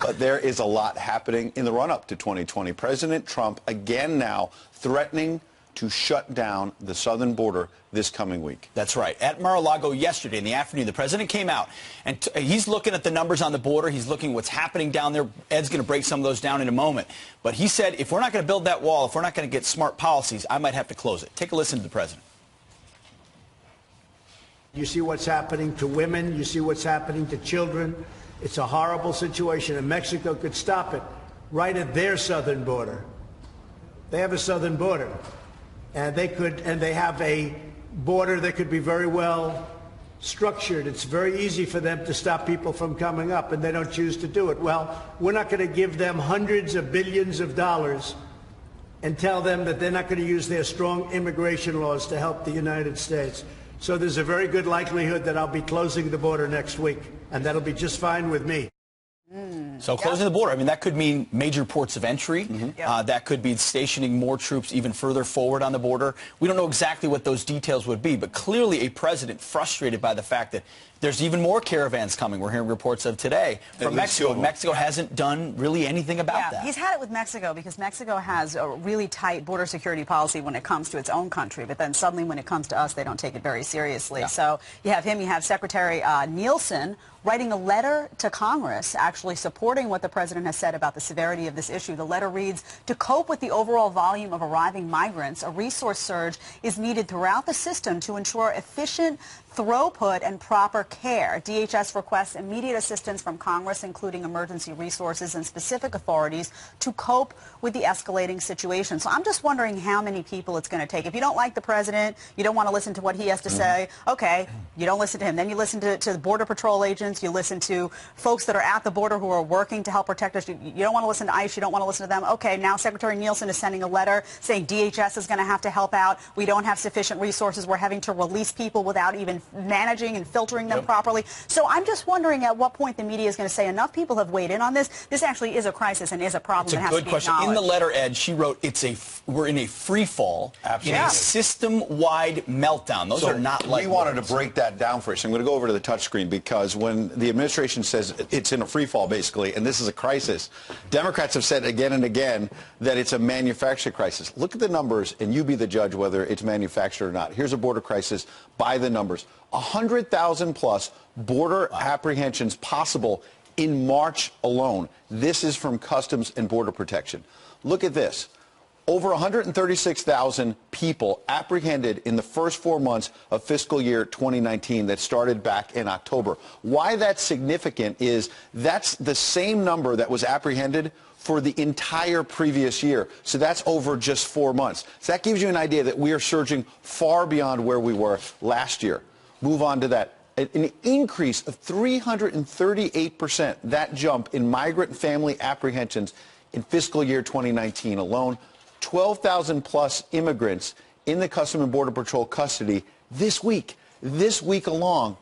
But there is a lot happening in the run-up to 2020. President Trump again now threatening to shut down the southern border this coming week. That's right. At Mar-a-Lago yesterday in the afternoon, the president came out, and he's looking at the numbers on the border. He's looking at what's happening down there. Ed's going to break some of those down in a moment. But he said, if we're not going to build that wall, if we're not going to get smart policies, I might have to close it. Take a listen to the president. You see what's happening to women. You see what's happening to children. It's a horrible situation, and Mexico could stop it right at their southern border. They have a southern border. And they have a border that could be very well structured. It's very easy for them to stop people from coming up, and they don't choose to do it. Well, we're not going to give them hundreds of billions of dollars and tell them that they're not going to use their strong immigration laws to help the United States. So there's a very good likelihood that I'll be closing the border next week, and that'll be just fine with me. So closing the border, I mean, that could mean major ports of entry. That could be stationing more troops even further forward on the border. We don't know exactly what those details would be, but clearly a president frustrated by the fact that there's even more caravans coming. We're hearing reports of today from Mexico. Mexico hasn't done really anything about that. He's had it with Mexico because Mexico has a really tight border security policy when it comes to its own country, but then suddenly when it comes to us, they don't take it very seriously. So you have him, you have Secretary Nielsen writing a letter to Congress actually supporting what the president has said about the severity of this issue. The letter reads, to cope with the overall volume of arriving migrants, a resource surge is needed throughout the system to ensure efficient throughput and proper care. DHS requests immediate assistance from Congress, including emergency resources and specific authorities to cope with the escalating situation. So I'm just wondering how many people it's going to take. If you don't like the president, you don't want to listen to what he has to say, okay, you don't listen to him. Then you listen to the Border Patrol agents, you listen to folks that are at the border who are working to help protect us. You don't want to listen to ICE, you don't want to listen to them. Okay, now Secretary Nielsen is sending a letter saying DHS is going to have to help out. We don't have sufficient resources. We're having to release people without even managing and filtering them properly. So I'm just wondering at what point the media is going to say enough people have weighed in on this. This actually is a crisis and is a problem that has to be acknowledged. It's a good question. In the letter, Ed, she wrote, we're in a free fall, in a system-wide meltdown. Those are not light We wanted to break that down for us. I'm going to go over to the touchscreen because when the administration says it's in a free fall, basically, and this is a crisis, Democrats have said again and again that it's a manufactured crisis. Look at the numbers, and you be the judge whether it's manufactured or not. Here's a border crisis by the numbers. 100,000 plus border apprehensions possible in March alone. This is from Customs and Border Protection. Look at this. Over 136,000 people apprehended in the first 4 months of fiscal year 2019 that started back in October. Why that's significant is that's the same number that was apprehended for the entire previous year. So that's over just 4 months. So that gives you an idea that we are surging far beyond where we were last year. Move on to that. An increase of 338%, that jump in migrant family apprehensions in fiscal year 2019 alone. 12,000 plus immigrants in the Customs and Border Patrol custody this week. This week alone,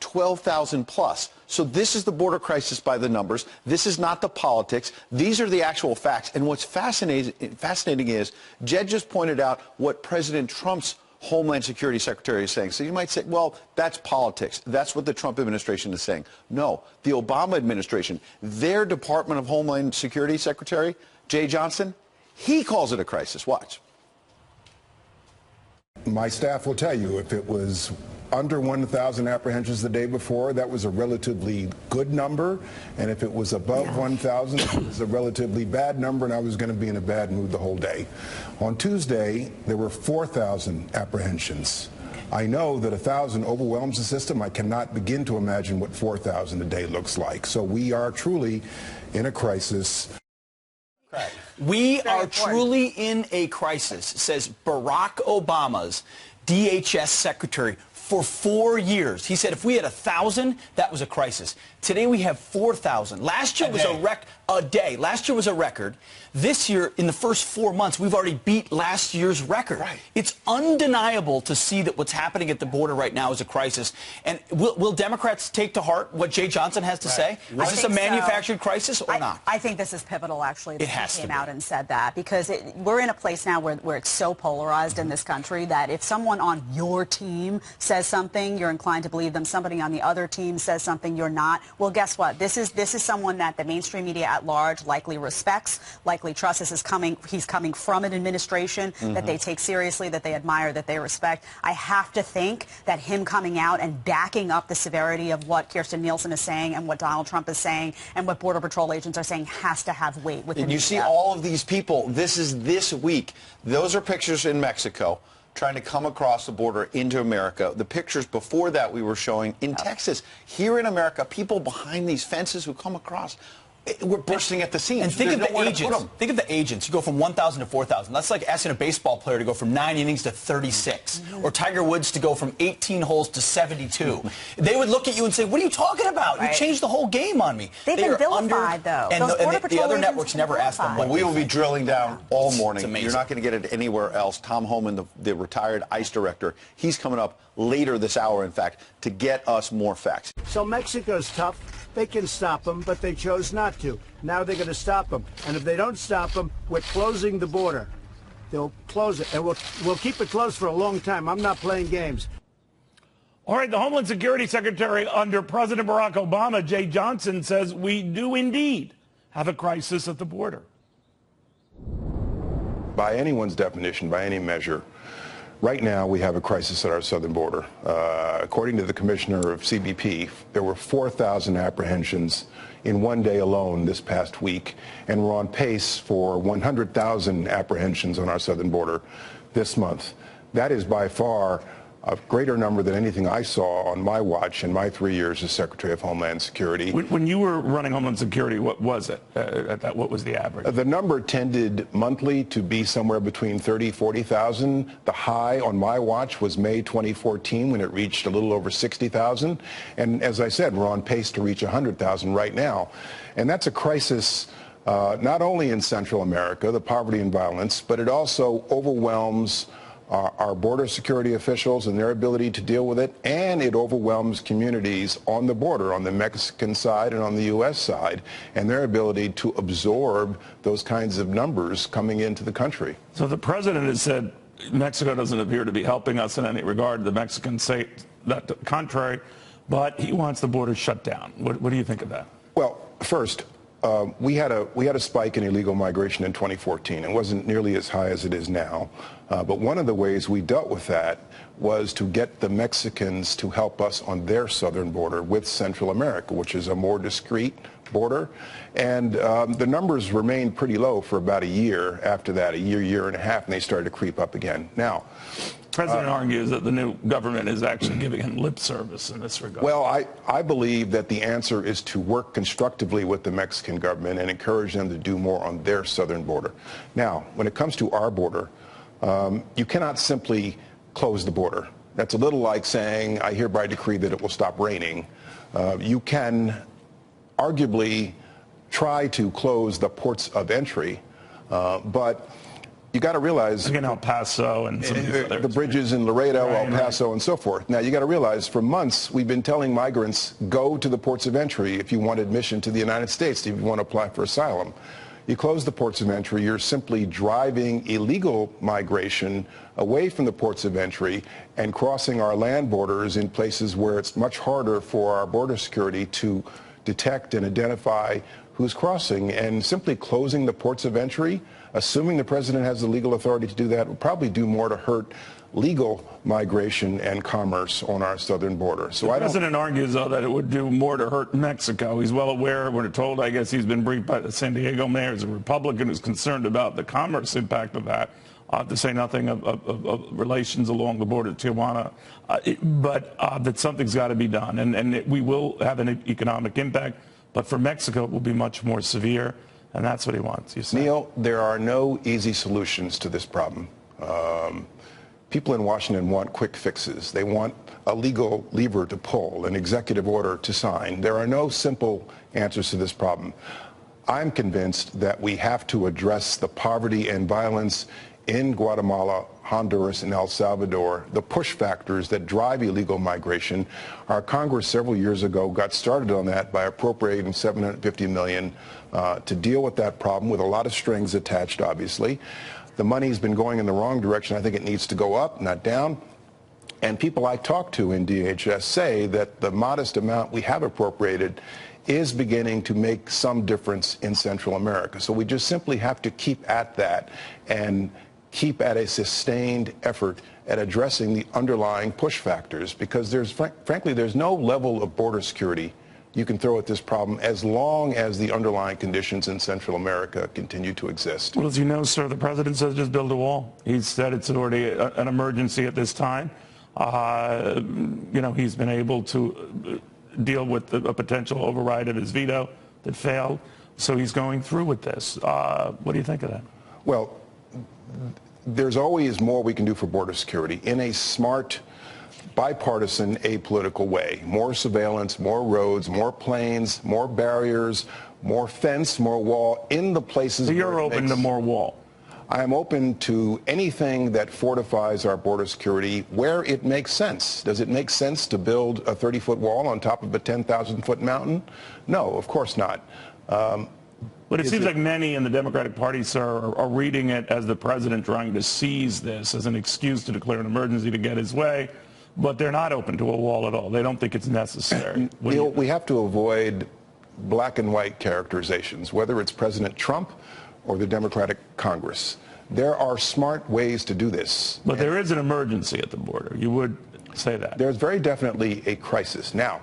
12,000 plus. So this is the border crisis by the numbers. This is not the politics. These are the actual facts. And what's fascinating is, Jed just pointed out what President Trump's Homeland Security Secretary is saying. So you might say, well, that's politics. That's what the Trump administration is saying. No, the Obama administration, their Department of Homeland Security Secretary, Jay Johnson, he calls it a crisis. Watch. My staff will tell you if it was under 1,000 apprehensions the day before, that was a relatively good number. And if it was above 1,000, it was a relatively bad number, and I was going to be in a bad mood the whole day. On Tuesday, there were 4,000 apprehensions. I know that 1,000 overwhelms the system. I cannot begin to imagine what 4,000 a day looks like. So we are truly in a crisis. We are truly in a crisis, says Barack Obama's DHS secretary for 4 years. He said if we had 1,000, that was a crisis. Today we have 4,000. Last year was a day. Last year was a record. This year, in the first 4 months, we've already beat last year's record. Right. It's undeniable to see that what's happening at the border right now is a crisis. And will Democrats take to heart what Jay Johnson has to say? Is this a manufactured crisis or not? I think this is pivotal, actually, that he came out and said that, because we're in a place now where it's so polarized in this country that if someone on your team says something, you're inclined to believe them. Somebody on the other team says something, you're not. Well, guess what? This is someone that the mainstream media at large likely respects, likely trusts. He's coming from an administration that they take seriously, that they admire, that they respect. I have to think that him coming out and backing up the severity of what Kirstjen Nielsen is saying and what Donald Trump is saying and what Border Patrol agents are saying has to have weight with the media. You see all of these people. This is this week. Those are pictures in Mexico trying to come across the border into America. The pictures before that we were showing in Texas. Here in America, people behind these fences who come across, we're bursting at the seams. And think of the agents. Think of the agents. You go from 1,000 to 4,000. That's like asking a baseball player to go from 9 innings to 36, or Tiger Woods to go from 18 holes to 72. They would look at you and say, "What are you talking about? You changed the whole game on me." They've been vilified, though. And the other networks never ask them. Well, we will be drilling down all morning. It's You're not going to get it anywhere else. Tom Homan, the retired ICE director, he's coming up later this hour, in fact, to get us more facts. So Mexico's tough. They can stop them, but they chose not to. Now they're going to stop them. And if they don't stop them, we're closing the border. They'll close it, and we'll keep it closed for a long time. I'm not playing games. All right, the Homeland Security Secretary under President Barack Obama, Jay Johnson, says we do indeed have a crisis at the border. By anyone's definition, by any measure, right now we have a crisis at our southern border. According to the commissioner of CBP, there were 4,000 apprehensions in one day alone this past week, and we're on pace for 100,000 apprehensions on our southern border this month. That is by far a greater number than anything I saw on my watch in my 3 years as Secretary of Homeland Security. When you were running Homeland Security, what was it? What was the average? The number tended monthly to be somewhere between 30,000 40,000. The high on my watch was May 2014 when it reached a little over 60,000. And as I said, we're on pace to reach 100,000 right now. And that's a crisis not only in Central America, the poverty and violence, but it also overwhelms our border security officials and their ability to deal with it, and it overwhelms communities on the border, on the Mexican side and on the U.S. side, and their ability to absorb those kinds of numbers coming into the country. So the president has said Mexico doesn't appear to be helping us in any regard. The Mexicans say that the contrary, but he wants the border shut down. What do you think of that? Well, first, we had a spike in illegal migration in 2014. It wasn't nearly as high as it is now. But one of the ways we dealt with that was to get the Mexicans to help us on their southern border with Central America, which is a more discreet border. And the numbers remained pretty low for about a year after that, a year and a half, and they started to creep up again. Now, the president argues that the new government is actually giving him lip service in this regard. Well, I believe that the answer is to work constructively with the Mexican government and encourage them to do more on their southern border. Now, when it comes to our border, you cannot simply close the border. That's a little like saying, I hereby decree that it will stop raining. You can arguably try to close the ports of entry, but you got to realize again, El Paso and some of these other the bridges in Laredo, El Paso, and so forth. Now, you got to realize for months we've been telling migrants, go to the ports of entry if you want admission to the United States, if you want to apply for asylum. You close the ports of entry, you're simply driving illegal migration away from the ports of entry and crossing our land borders in places where it's much harder for our border security to detect and identify who's crossing. And simply closing the ports of entry, assuming the president has the legal authority to do that, would probably do more to hurt legal migration and commerce on our southern border. So the president argues, though, that it would do more to hurt Mexico. He's well aware, we're told, I guess he's been briefed by the San Diego mayor as a Republican who's concerned about the commerce impact of that, to say nothing of relations along the border to Tijuana, but that something's got to be done. And we will have an economic impact, but for Mexico it will be much more severe, and that's what he wants, you say. Neil, there are no easy solutions to this problem. People in Washington want quick fixes. They want a legal lever to pull, an executive order to sign. There are no simple answers to this problem. I'm convinced that we have to address the poverty and violence in Guatemala, Honduras, and El Salvador, the push factors that drive illegal migration. Our Congress several years ago got started on that by appropriating $750 million to deal with that problem, with a lot of strings attached, obviously. The money's been going in the wrong direction. I think it needs to go up, not down. And people I talk to in DHS say that the modest amount we have appropriated is beginning to make some difference in Central America. So we just simply have to keep at that and keep at a sustained effort at addressing the underlying push factors, because frankly, there's no level of border security you can throw at this problem as long as the underlying conditions in Central America continue to exist. Well, as you know, sir, the president says just build a wall. He said it's already an emergency at this time. He's been able to deal with a potential override of his veto that failed. So he's going through with this. What do you think of that? Well, there's always more we can do for border security in a smart, bipartisan, apolitical way. More surveillance, more roads, more planes, more barriers, more fence, more wall in the places so you're open to more wall? I am open to anything that fortifies our border security where it makes sense. Does it make sense to build a 30-foot wall on top of a 10,000-foot mountain? No, of course not. But it seems like many in the Democratic Party, sir, are reading it as the president trying to seize this as an excuse to declare an emergency to get his way, but they're not open to a wall at all. They don't think it's necessary. Neil, we have to avoid black and white characterizations, whether it's President Trump or the Democratic Congress. There are smart ways to do this. But there is an emergency at the border. You would say that. There's very definitely a crisis. Now,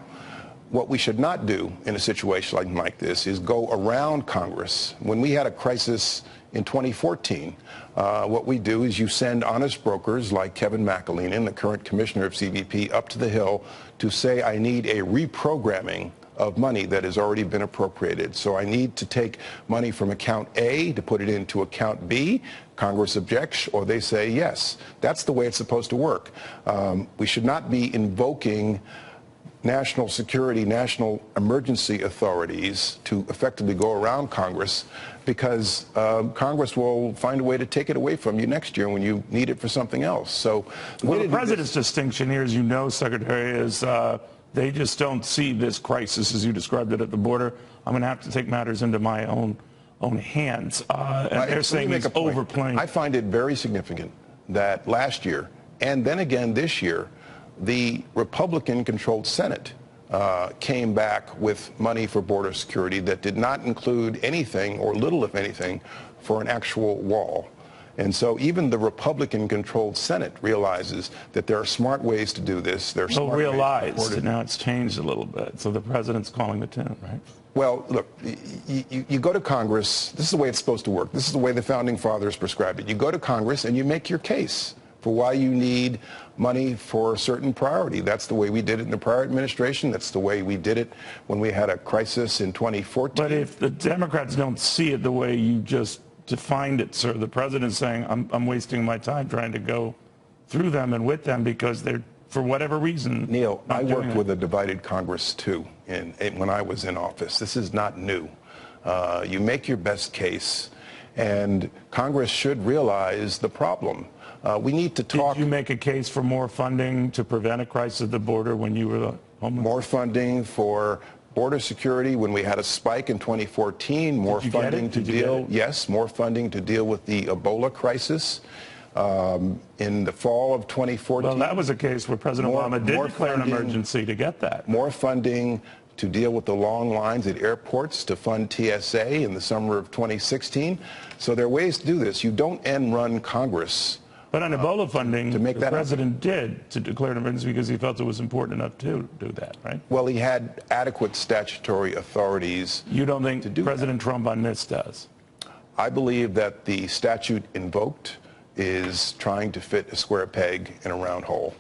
what we should not do in a situation like this is go around Congress. When we had a crisis in 2014, what we do is you send honest brokers like Kevin McAleenan, the current commissioner of CBP, up to the Hill to say, I need a reprogramming of money that has already been appropriated. So I need to take money from account A to put it into account B. Congress objects, or they say yes. That's the way it's supposed to work. We should not be invoking national security, national emergency authorities to effectively go around Congress, because Congress will find a way to take it away from you next year when you need it for something else. So, well, the president's distinction here, as you know, Secretary, is they just don't see this crisis as you described it at the border. I'm going to have to take matters into my own hands. And they're saying he's overplaying. I find it very significant that last year, and then again this year, the Republican-controlled Senate came back with money for border security that did not include anything, or little if anything, for an actual wall. And so even the Republican-controlled Senate realizes that there are smart ways to do this. There are smart ways to support it. Now it's changed a little bit. So the president's calling the tune, right? Well, look, you go to Congress. This is the way it's supposed to work. This is the way the Founding Fathers prescribed it. You go to Congress and you make your case for why you need money for a certain priority. That's the way we did it in the prior administration. That's the way we did it when we had a crisis in 2014. But if the Democrats don't see it the way you just defined it, sir, the president's saying, I'm wasting my time trying to go through them and with them because they're, for whatever reason, Neil, I worked with a divided Congress, too, when I was in office. This is not new. You make your best case, and Congress should realize the problem. We need to talk. Did you make a case for more funding to prevent a crisis at the border when you were homeless? More funding for border security when we had a spike in 2014. More funding to deal. Yes, more funding to deal with the Ebola crisis in the fall of 2014. Well, that was a case where President Obama did declare an emergency to get that. More funding to deal with the long lines at airports, to fund TSA in the summer of 2016. So there are ways to do this. You don't end run Congress. But on Ebola funding, the president did to declare an emergency because he felt it was important enough to do that, right? Well, he had adequate statutory authorities. You don't think President Trump on this does? I believe that the statute invoked is trying to fit a square peg in a round hole.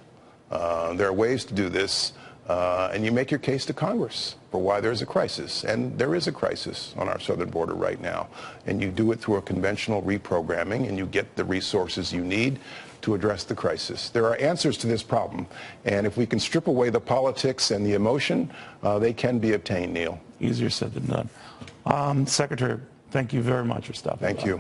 There are ways to do this, and you make your case to Congress for why there's a crisis. And there is a crisis on our southern border right now. And you do it through a conventional reprogramming, and you get the resources you need to address the crisis. There are answers to this problem. And if we can strip away the politics and the emotion, they can be obtained, Neil. Easier said than done. Secretary, thank you very much for stopping by. Thank you.